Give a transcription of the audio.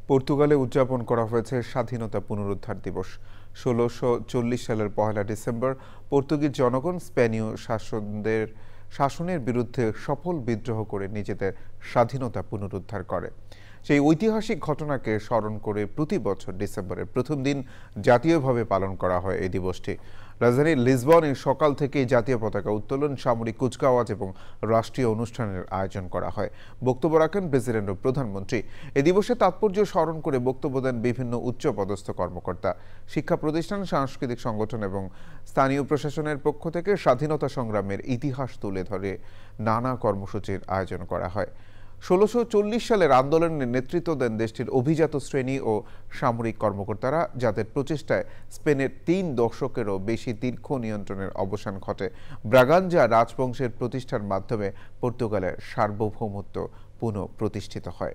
পর্তুগালে উদযাপন করা হয়েছে স্বাধীনতা পুনরুদ্ধার দিবস। ১৬৪০ সালের ১লা ডিসেম্বর পর্তুগিজ জনগণ স্পেনীয় শাসনের বিরুদ্ধে সফল বিদ্রোহ করে নিজেদের স্বাধীনতা পুনরুদ্ধার করে। সেই ঐতিহাসিক ঘটনাকে স্মরণ করে প্রতি বছর ডিসেম্বরের প্রথম দিন জাতীয়ভাবে পালন করা হয় এই দিবসটি। রাজধানীর লিসবনে সকাল থেকেই জাতীয় পতাকা উত্তোলন, সামরিক কুচকাওয়াজ এবং রাষ্ট্রীয় অনুষ্ঠানের আয়োজন করা হয়। বক্তব্য রাখেন প্রেসিডেন্ট ও প্রধানমন্ত্রী। এ দিবসের তাৎপর্য স্মরণ করে বক্তব্য দেন বিভিন্ন উচ্চপদস্থ কর্মকর্তা। শিক্ষা প্রতিষ্ঠান, সাংস্কৃতিক সংগঠন এবং স্থানীয় প্রশাসনের পক্ষ থেকে স্বাধীনতা সংগ্রামের ইতিহাস তুলে ধরে নানা কর্মসূচির আয়োজন করা হয়। ১৬৪০ সালের আন্দোলনের নেতৃত্ব দেন দেশটির অভিজাত শ্রেণী ও সামরিক কর্মকর্তারা, যাদের প্রচেষ্টায় স্পেনের ৩ দশকেরও বেশি দীর্ঘ নিয়ন্ত্রণের অবসান ঘটে। ব্রাগাঞ্জা রাজবংশের প্রতিষ্ঠার মাধ্যমে পর্তুগালের সার্বভৌমত্ব পুনঃপ্রতিষ্ঠিত হয়।